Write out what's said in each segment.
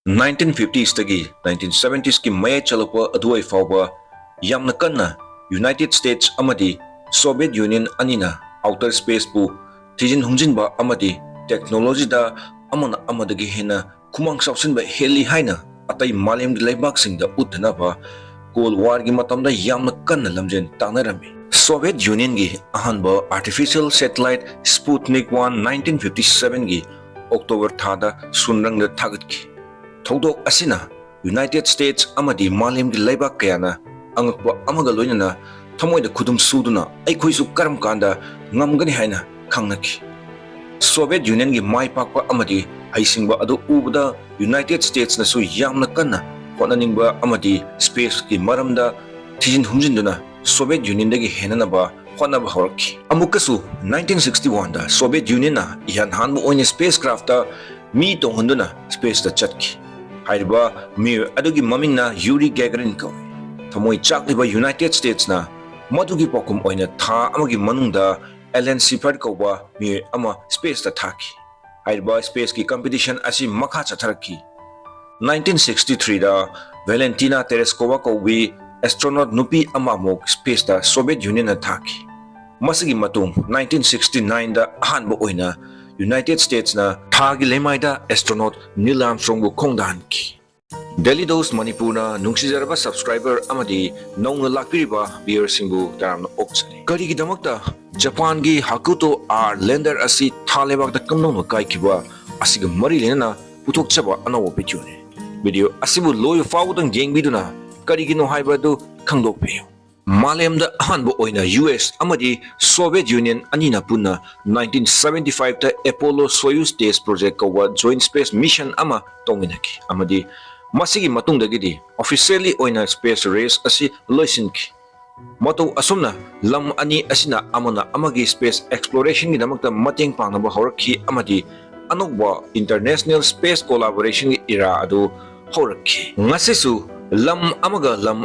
1950s tagi 1970s ki maya chalapa aduai Faoba yamna kanna United States amadi Soviet Union anina outer space pu tijin hungjinba amadi technology da amana amadagi hena kumang sausinba heli haina atai malim gi leibak singda utnaba Cold War gi matamda yamna kanna lamjen tanarami Soviet Union gi ahanba artificial satellite Sputnik 1 1957 gi October thada sunrang da thagatki Thodok asina United States amadi malim gi leibak kayana angakpa amaga loinana thamoida khudum suduna aikhoisu karam kanda ngamgani haina khangnaki Soviet Union gi mai pakpa amadi haisingba adu ubada United States na su yamna kanna honaningba amadi space gi maramda tijin humjinduna Soviet Union dagi henanaba honaba horaki amukasu 1961 da Soviet Union na yan hanbu oina spacecraft ta mi tonghunduna space ta chatki Hairiba mir adugi maming na Yuri Gagarin ko thamoi chakliba United States na madugi pokum oina tha amagi manungda LNC par ko ba mir ama space ta thaki Hairiba space ki competition asi makha chatharaki 1963 da Valentina Tereshkova ko bi astronaut nupi ama mok space ta Soviet Union na thaki masigi matung 1969 da ahanba oina United States na thagi lemaida astronaut Neil Armstrong bu khongdan ki Delhi Dose Manipur na nungsijaraba subscriber amadi nongna lakpiriba viewer singbu taramna okchani karigi damakta Japan gi Hakuto-R lander asi thalebak da kamnong Kaikhiba asiga mari lena puthokchaba anawo video asibu loyo fawdang jengbiduna karigi no haibadu khangdokpe Malemda ahanbo oina US amadi Soviet Union anina punna 1975 ta Apollo Soyuz test project kawa joint space mission ama tongminaki amadi masigi matungdagidi officially oina space race asi loisinki Matou asumna lam ani asina amana amagi space exploration gi damakta mateng pangnaba horakhi amadi anokba international space collaboration gi era adu horakhi ngasisu lam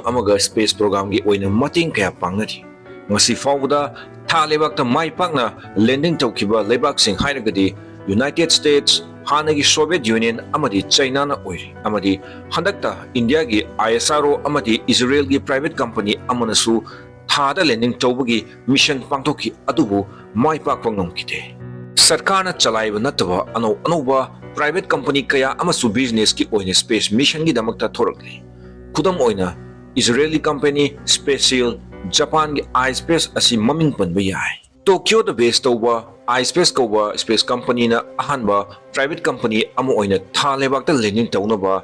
amaga space program gi oina mating kaya pangnari ngasi Faoba tha lebak ta mai pakna landing tawkiba lebak sing hairagadi United States hanagi Soviet Union amadi China na oiri amadi handakta India gi ISRO amadi Israel gi private company amanasu thada landing tawbagi mission pangthoki adubu mai pakpa ngomkite sarkarna chalaiba nataba anoba private company kaya amasu business ki oina space mission gi damakta thorakli Kudam oina Israeli company Spaceil Japan gi iSpace asi maming panba yai Tokyo da base tawba iSpace koba space company na ahanba private company amo oina thalebak ta landing tawnaba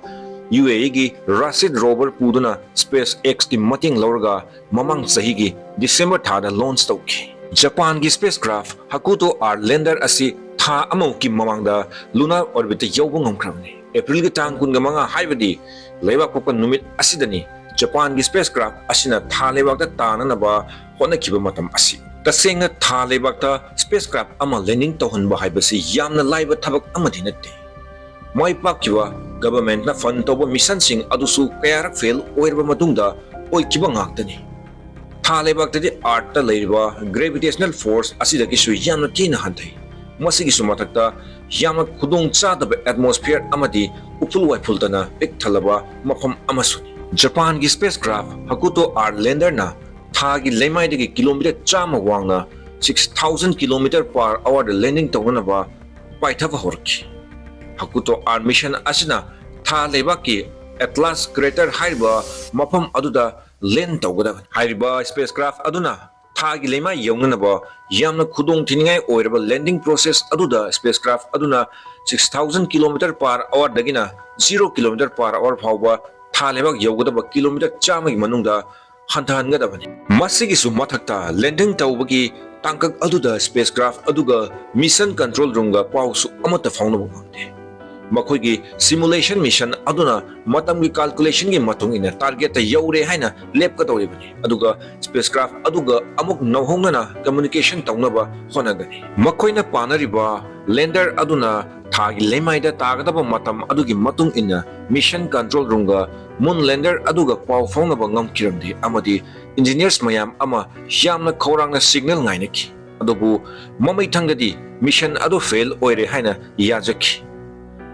UAE gi Rashid rover puduna SpaceX ki mating lorga mamang sahi gi December thada launch tawki Japan gi spacecraft Hakuto-R lander asi tha amo ki mamangda lunar orbit yawba ngomkramni April gi tang kun gamanga haibadi leibak pokan numit asidani Japan gi spacecraft asina tha leibak ta tananaba honakiba matam asi tasenga tha leibak ta spacecraft ama landing tawhanba haibasi yamna laiba thabak amadi natte mai pakkiwa government na fund toba mission sing adusu kayarak fail oirba matungda oikiba ngaktani tha leibak ta di art ta leiriba gravitational force asidagi su yamna tina hantai masigi sumatakta yamna khudong chadaba atmosphere amadi upul waifultana ek thalaba mafam amasuni Japan gi spacecraft Hakuto-R lander na thagi lemaidagi kilometer chama wangna 6000 km/h da landing tawnaba paithaba horki Hakuto-R mission asina tha lebaki Atlas crater haiba mafam aduda land tawgada haiba spacecraft aduna thagi lema yawnanaba yamna khudong thiningai oiraba landing process aduda spacecraft aduna 6000 km/h dagina 0 km/h phawba thalebak yawgadaba kilometer chamagi manungda hantahangadabani masigi su mathakta landing tawbagi tangkak aduda spacecraft aduga mission control room ga pawsu amata fawnaba ngamde makoigi simulation mission aduna matamgi calculation gi matungina target ta yaure haina lepka tawribani aduga spacecraft aduga amuk nawhongnana communication tawnaba honagani makoina panariba lander aduna thagi lemaida tagadaba matam adugi matung ina mission control room ga moon lander aduga paw fawnaba ngamkiramdi amadi engineers mayam ama yamna khorangna signal ngainaki adubu mamai thangdadi mission adu fail oire haina yajaki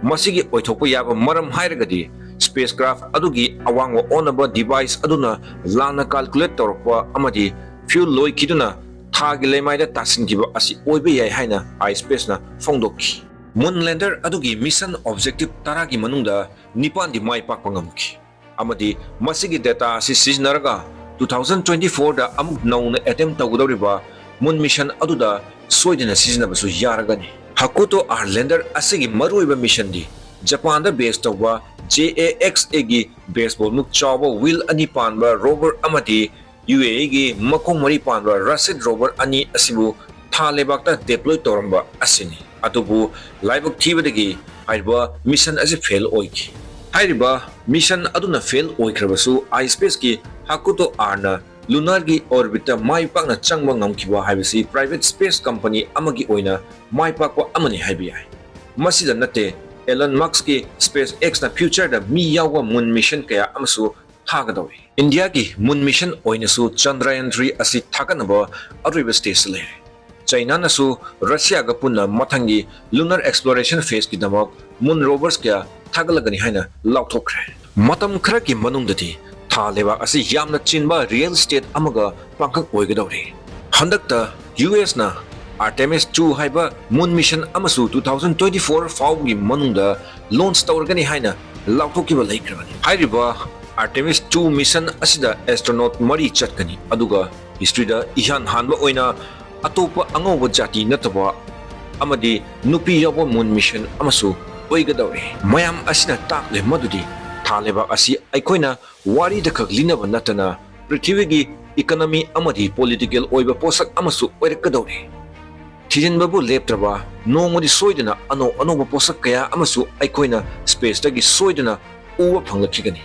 masigi oithokpa yaba maram hairagadi spacecraft adugi awangwa onaba device aduna lana calculate torokpa amadi fuel loi kiduna thagi lemaida tasingiba asi oibe yai haina iSpace na fongdokki moon lander adugi mission objective taragi manungda nipan di mai pakpa ngamki amadi masigi data asi siznaraga 2024 da amuk nauna attempt tawgudoriba moon mission aduda soidina sizinabasu yaragani Hakuto-R lander asigi maruiba mission di Japan da base tawba JAXA gi baseball muk chawba wheel ani panba rover amadi UAE gi makong mari panba Russet rover ani asibu thalebakta deploy toramba asini atubu laibak thibadagi aiba mission as a fail oiki aiba mission aduna fail oikrabasu iSpace ki Hakuto-R na lunar gi orbit mai pakna changba ngamkiba haibasi private space company amagi oina mai pakwa amani haibi ai masida nate Elon Musk ki SpaceX na future da mi yawa moon mission kaya amasu thagadawi India ki moon mission oina su Chandrayaan 3 asi thaganaba Oiriba stage le China na su Russia ga punna mathangi lunar exploration phase ki damak moon rovers kya thagalagani haina lauthokre matam khara ki manungdati thaleba asi yamna chinba real estate amaga pangkak oigadawri handakta US na Artemis 2 haiba moon mission amasu 2024 Faoba manungda launch tawrgani haina lauthokiba laikrabani hairiba Artemis 2 mission asida astronaut mari chatgani aduga history da ihan hanba oina atopa angoba jati nataba amadi nupi yawa moon mission amasu oigadawri mayam asina takle madudi thaleba asi aikoina wari da khaglinaba natana prithivigi economy amadi political oiba posak amasu oirakadawri Thirinbabu leptraba nongodi soidana ano posak kaya amasu aikoina space tagi soidana uwa phanglakhigani